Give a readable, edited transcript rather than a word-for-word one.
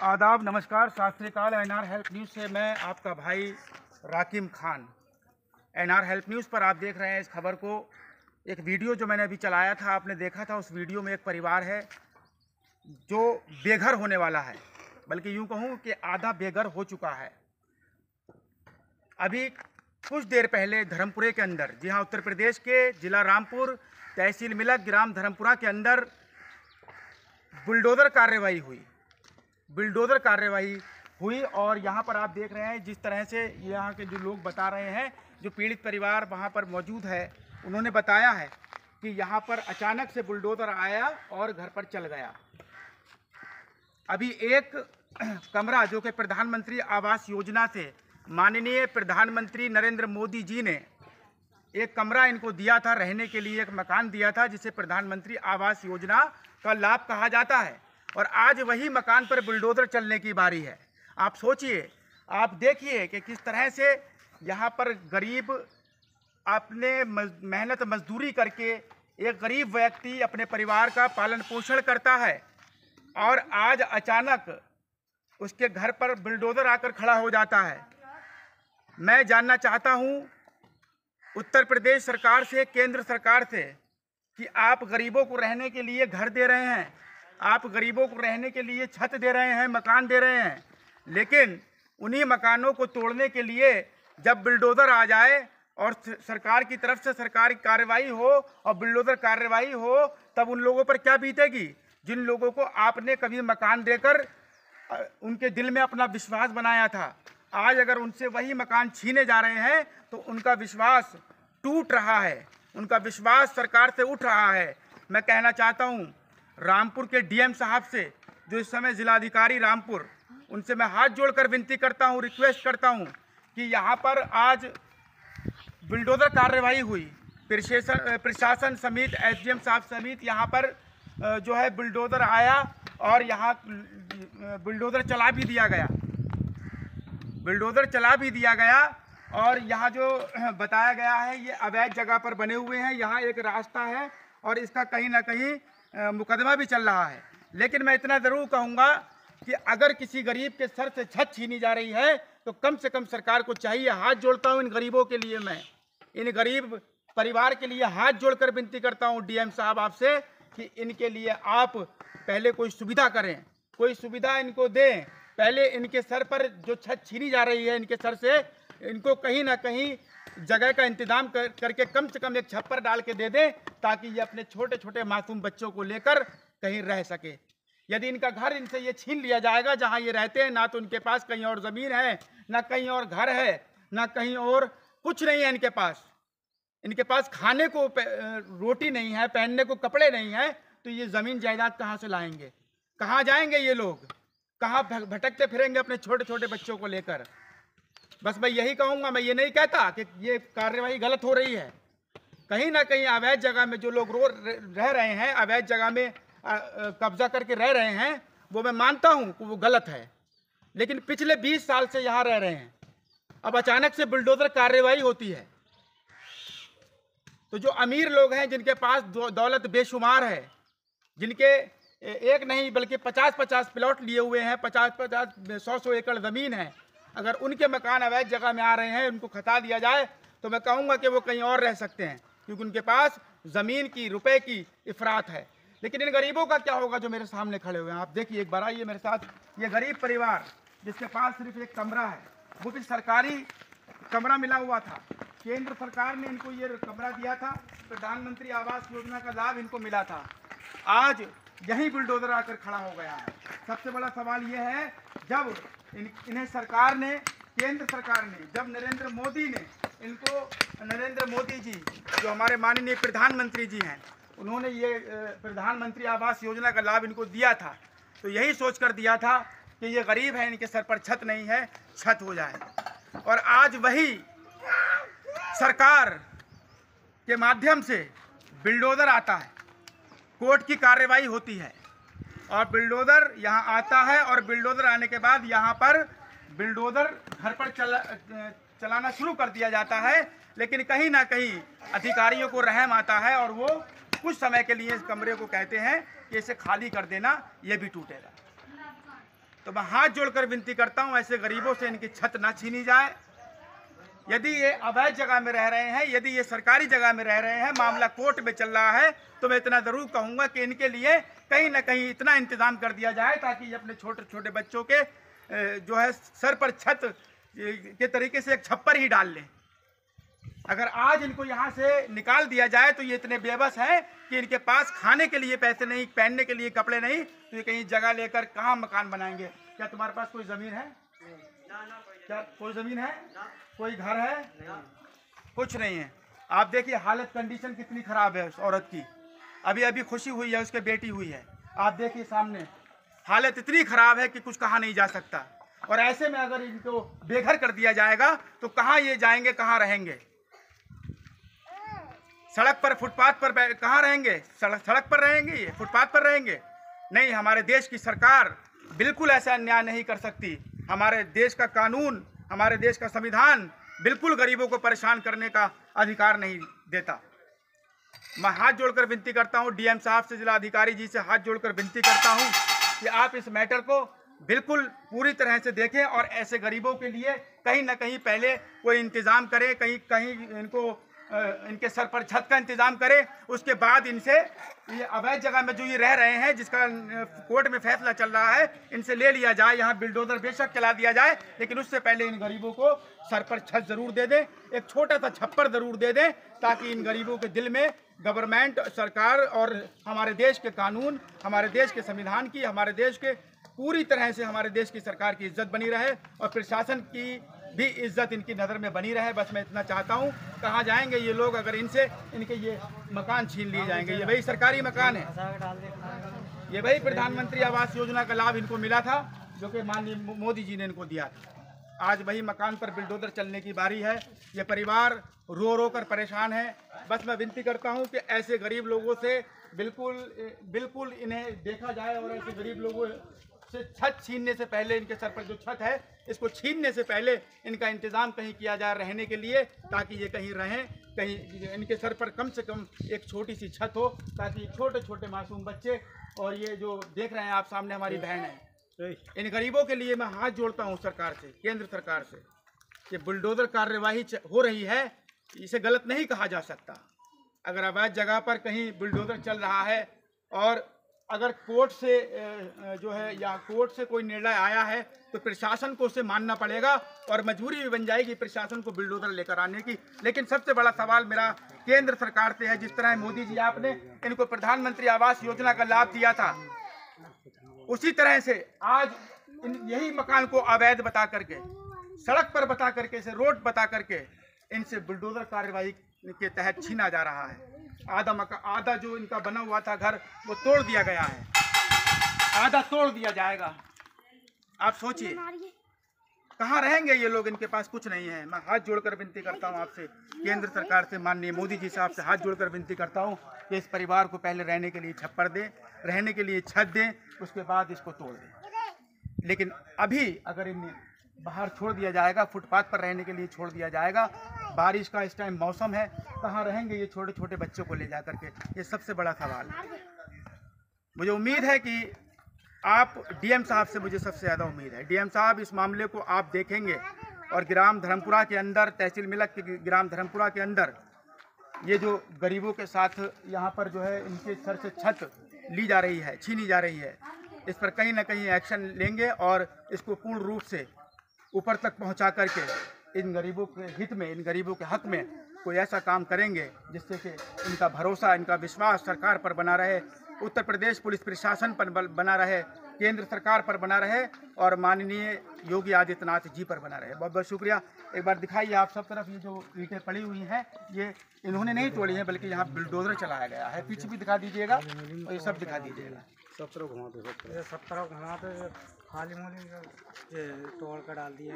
आदाब, नमस्कार, सत श्री अकाल। एनआर हेल्प न्यूज़ से मैं आपका भाई राकिम खान। एनआर हेल्प न्यूज़ पर आप देख रहे हैं इस खबर को। एक वीडियो जो मैंने अभी चलाया था, आपने देखा था। उस वीडियो में एक परिवार है जो बेघर होने वाला है, बल्कि यूँ कहूँ कि आधा बेघर हो चुका है। अभी कुछ देर पहले धर्मपुरे के अंदर, जी हाँ, उत्तर प्रदेश के जिला रामपुर, तहसील मिलक, ग्राम धर्मपुरा के अंदर बुलडोज़र कार्रवाई हुई। और यहाँ पर आप देख रहे हैं जिस तरह से यहाँ के जो लोग बता रहे हैं, जो पीड़ित परिवार वहाँ पर मौजूद है, उन्होंने बताया है कि यहाँ पर अचानक से बुलडोज़र आया और घर पर चल गया। अभी एक कमरा जो कि प्रधानमंत्री आवास योजना से माननीय प्रधानमंत्री नरेंद्र मोदी जी ने एक कमरा इनको दिया था रहने के लिए, एक मकान दिया था जिसे प्रधानमंत्री आवास योजना का लाभ कहा जाता है। और आज वही मकान पर बुलडोज़र चलने की बारी है। आप सोचिए, आप देखिए कि किस तरह से यहाँ पर गरीब अपने मेहनत मजदूरी करके एक गरीब व्यक्ति अपने परिवार का पालन पोषण करता है और आज अचानक उसके घर पर बुलडोज़र आकर खड़ा हो जाता है। मैं जानना चाहता हूँ उत्तर प्रदेश सरकार से, केंद्र सरकार से, कि आप गरीबों को रहने के लिए घर दे रहे हैं, आप गरीबों को रहने के लिए छत दे रहे हैं, मकान दे रहे हैं, लेकिन उन्हीं मकानों को तोड़ने के लिए जब बुलडोज़र आ जाए और सरकार की तरफ से सरकारी कार्रवाई हो और बुलडोज़र कार्रवाई हो, तब उन लोगों पर क्या बीतेगी जिन लोगों को आपने कभी मकान देकर उनके दिल में अपना विश्वास बनाया था। आज अगर उनसे वही मकान छीने जा रहे हैं तो उनका विश्वास टूट रहा है, उनका विश्वास सरकार से उठ रहा है। मैं कहना चाहता हूँ रामपुर के डीएम साहब से, जो इस समय जिलाधिकारी रामपुर, उनसे मैं हाथ जोड़कर विनती करता हूँ, रिक्वेस्ट करता हूँ कि यहाँ पर आज बुलडोज़र कार्रवाई हुई, प्रशासन समेत, एसडीएम साहब समेत यहाँ पर जो है बुलडोज़र आया और यहाँ बुलडोज़र चला भी दिया गया। और यहाँ जो बताया गया है, ये अवैध जगह पर बने हुए हैं। यहाँ एक रास्ता है और इसका कहीं ना कहीं मुकदमा भी चल रहा है। लेकिन मैं इतना ज़रूर कहूँगा कि अगर किसी गरीब के सर से छत छीनी जा रही है तो कम से कम सरकार को चाहिए, हाथ जोड़ता हूँ इन गरीबों के लिए, मैं इन गरीब परिवार के लिए हाथ जोड़कर विनती करता हूँ डीएम साहब आपसे कि इनके लिए आप पहले कोई सुविधा करें, कोई सुविधा इनको दें। पहले इनके सर पर जो छत छीनी जा रही है इनके सर से, इनको कहीं ना कहीं जगह का इंतजाम करके कम से कम एक छप्पर डाल के दे दें, ताकि ये अपने छोटे छोटे मासूम बच्चों को लेकर कहीं रह सके। यदि इनका घर इनसे ये छीन लिया जाएगा, जहाँ ये रहते हैं, ना तो इनके पास कहीं और ज़मीन है, ना कहीं और घर है, ना कहीं और कुछ नहीं है इनके पास खाने को रोटी नहीं है, पहनने को कपड़े नहीं है, तो ये ज़मीन जायदाद कहाँ से लाएंगे? कहाँ जाएंगे ये लोग? कहाँ भटकते फिरेंगे अपने छोटे छोटे बच्चों को लेकर? बस मैं यही कहूँगा, मैं ये नहीं कहता कि ये कार्रवाई गलत हो रही है। कहीं ना कहीं अवैध जगह में जो लोग रह रहे हैं, अवैध जगह में कब्जा करके रह रहे हैं, वो मैं मानता हूँ कि वो गलत है। लेकिन पिछले 20 साल से यहाँ रह रहे हैं, अब अचानक से बुलडोज़र कार्रवाई होती है तो जो अमीर लोग हैं, जिनके पास दौलत बेशुमार है, जिनके एक नहीं बल्कि 50-50 प्लॉट लिए हुए हैं, 50-50 100-100 एकड़ ज़मीन है, अगर उनके मकान अवैध जगह में आ रहे हैं, उनको खता दिया जाए तो मैं कहूँगा कि वो कहीं और रह सकते हैं, क्योंकि उनके पास ज़मीन की, रुपए की इफ़रात है। लेकिन इन गरीबों का क्या होगा जो मेरे सामने खड़े हुए हैं? आप देखिए, एक बार आइए मेरे साथ। ये गरीब परिवार जिसके पास सिर्फ एक कमरा है, वो भी सरकारी कमरा मिला हुआ था, केंद्र सरकार ने इनको ये कमरा दिया था, प्रधानमंत्री आवास योजना का लाभ इनको मिला था। आज यही बुलडोज़र आकर खड़ा हो गया है। सबसे बड़ा सवाल ये है, जब इन्हें सरकार ने, केंद्र सरकार ने, जब नरेंद्र मोदी जी जो हमारे माननीय प्रधानमंत्री जी हैं, उन्होंने ये प्रधानमंत्री आवास योजना का लाभ इनको दिया था, तो यही सोच कर दिया था कि ये गरीब है, इनके सर पर छत नहीं है, छत हो जाए। और आज वही सरकार के माध्यम से बुलडोज़र आता है, कोर्ट की कार्रवाई होती है और बुलडोज़र यहाँ आता है, और बुलडोज़र आने के बाद यहाँ पर बुलडोज़र घर पर चलाना शुरू कर दिया जाता है। लेकिन कहीं ना कहीं अधिकारियों को रहम आता है और वो कुछ समय के लिए इस कमरे को कहते हैं कि इसे खाली कर देना, ये भी टूटेगा। तो मैं हाथ जोड़कर विनती करता हूं, ऐसे गरीबों से इनकी छत ना छीनी जाए। यदि ये अवैध जगह में रह रहे हैं, यदि ये सरकारी जगह में रह रहे हैं, मामला कोर्ट में चल रहा है, तो मैं इतना जरूर कहूंगा कि इनके लिए कहीं ना कहीं इतना इंतजाम कर दिया जाए ताकि ये अपने छोटे छोटे बच्चों के जो है सर पर छत के तरीके से एक छप्पर ही डाल लें। अगर आज इनको यहाँ से निकाल दिया जाए तो ये इतने बेबस हैं कि इनके पास खाने के लिए पैसे नहीं, पहनने के लिए कपड़े नहीं, तो ये कहीं जगह लेकर कहाँ मकान बनाएंगे। क्या तुम्हारे पास कोई ज़मीन है? क्या कोई ज़मीन है? कोई घर है? कुछ नहीं है। आप देखिए हालत, कंडीशन कितनी ख़राब है उस औरत की। अभी अभी खुशी हुई है, उसके बेटी हुई है। आप देखिए सामने हालत इतनी ख़राब है कि कुछ कहा नहीं जा सकता। और ऐसे में अगर इनको बेघर कर दिया जाएगा तो कहाँ ये जाएंगे, कहाँ रहेंगे? सड़क पर, फुटपाथ पर कहाँ रहेंगे? सड़क पर रहेंगे, ये फुटपाथ पर रहेंगे? नहीं, हमारे देश की सरकार बिल्कुल ऐसा अन्याय नहीं कर सकती। हमारे देश का कानून, हमारे देश का संविधान बिल्कुल गरीबों को परेशान करने का अधिकार नहीं देता। मैं हाथ जोड़कर विनती करता हूँ, डीएम साहब से, जिला अधिकारी जी से हाथ जोड़कर विनती करता हूँ कि आप इस मैटर को बिल्कुल पूरी तरह से देखें और ऐसे गरीबों के लिए कहीं ना कहीं पहले कोई इंतज़ाम करें, कहीं इनको इनके सर पर छत का इंतजाम करें। उसके बाद इनसे ये अवैध जगह में जो ये रह रहे हैं, जिसका कोर्ट में फैसला चल रहा है, इनसे ले लिया जाए। यहाँ बिल्डोजर बेशक चला दिया जाए, लेकिन उससे पहले इन गरीबों को सर पर छत जरूर दे दें, एक छोटा सा छप्पर जरूर दे दें, ताकि इन गरीबों के दिल में गवर्नमेंट, सरकार और हमारे देश के कानून, हमारे देश के संविधान की, हमारे देश के पूरी तरह से हमारे देश की सरकार की इज्जत बनी रहे और प्रशासन की भी इज्जत इनकी नज़र में बनी रहे। बस मैं इतना चाहता हूँ। कहाँ जाएंगे ये लोग अगर इनसे इनके ये मकान छीन लिए जाएंगे? ये वही सरकारी मकान है, ये वही प्रधानमंत्री आवास योजना का लाभ इनको मिला था, जो कि माननीय मोदी जी ने इनको दिया था। आज वही मकान पर बिल्डोजर चलने की बारी है। ये परिवार रो रो कर परेशान है। बस मैं विनती करता हूँ कि ऐसे गरीब लोगों से बिल्कुल इन्हें देखा जाए और ऐसे गरीब लोगों से छत छीनने से पहले, इनके सर पर जो छत है इसको छीनने से पहले इनका इंतज़ाम कहीं किया जाए रहने के लिए, ताकि ये कहीं रहें, कहीं इनके सर पर कम से कम एक छोटी सी छत हो, ताकि छोटे छोटे मासूम बच्चे और ये जो देख रहे हैं आप सामने हमारी बहन है, इन गरीबों के लिए मैं हाथ जोड़ता हूँ सरकार से, केंद्र सरकार से, कि बुलडोजर कार्यवाही हो रही है, इसे गलत नहीं कहा जा सकता। अगर अवैध जगह पर कहीं बुलडोजर चल रहा है और अगर कोर्ट से जो है या कोर्ट से कोई निर्णय आया है तो प्रशासन को उसे मानना पड़ेगा और मजबूरी भी बन जाएगी प्रशासन को बुलडोजर लेकर आने की। लेकिन सबसे बड़ा सवाल मेरा केंद्र सरकार से है, जिस तरह मोदी जी आपने इनको प्रधानमंत्री आवास योजना का लाभ दिया था, उसी तरह से आज यही मकान को अवैध बता करके, सड़क पर बता करके, इसे रोड बता करके इनसे बुलडोजर कार्यवाही के तहत छीना जा रहा है। आधा जो इनका बना हुआ था घर, वो तोड़ दिया गया है, आधा तोड़ दिया जाएगा। आप सोचिए कहाँ रहेंगे ये लोग? इनके पास कुछ नहीं है। मैं हाथ जोड़कर विनती करता हूँ आपसे, केंद्र सरकार से, माननीय मोदी जी साहब से हाथ जोड़कर विनती करता हूँ कि इस परिवार को पहले रहने के लिए छप्पर दें, रहने के लिए छत दें, उसके बाद इसको तोड़ दें। लेकिन अभी अगर इन्हें बाहर छोड़ दिया जाएगा, फुटपाथ पर रहने के लिए छोड़ दिया जाएगा, बारिश का इस टाइम मौसम है, कहाँ रहेंगे ये छोटे छोटे बच्चों को ले जा करके? ये सबसे बड़ा सवाल है। मुझे उम्मीद है कि आप डीएम साहब से, मुझे सबसे ज़्यादा उम्मीद है, डीएम साहब इस मामले को आप देखेंगे और ग्राम धर्मपुरा के अंदर, तहसील मिलक के ग्राम धर्मपुरा के अंदर ये जो गरीबों के साथ यहाँ पर जो है इनके सर से छत ली जा रही है, छीनी जा रही है, इस पर कहीं ना कहीं एक्शन लेंगे और इसको पूर्ण रूप से ऊपर तक पहुँचा करके इन गरीबों के हित में, इन गरीबों के हक में कोई ऐसा काम करेंगे जिससे कि इनका भरोसा, इनका विश्वास सरकार पर बना रहे, उत्तर प्रदेश पुलिस प्रशासन पर बना रहे, केंद्र सरकार पर बना रहे और माननीय योगी आदित्यनाथ जी पर बना रहे। बहुत बहुत शुक्रिया। एक बार दिखाइए आप सब तरफ, ये जो ईंटें पड़ी हुई हैं ये इन्होंने नहीं तोड़ी हैं, बल्कि यहाँ बुलडोजर चलाया गया है। पीछे भी दिखा दीजिएगा और ये सब दिखा दीजिएगा। सब तरफ घुमा दो, सब तरफ घुमा दो, खाली मोली ये तोड़ कर डाल दिए।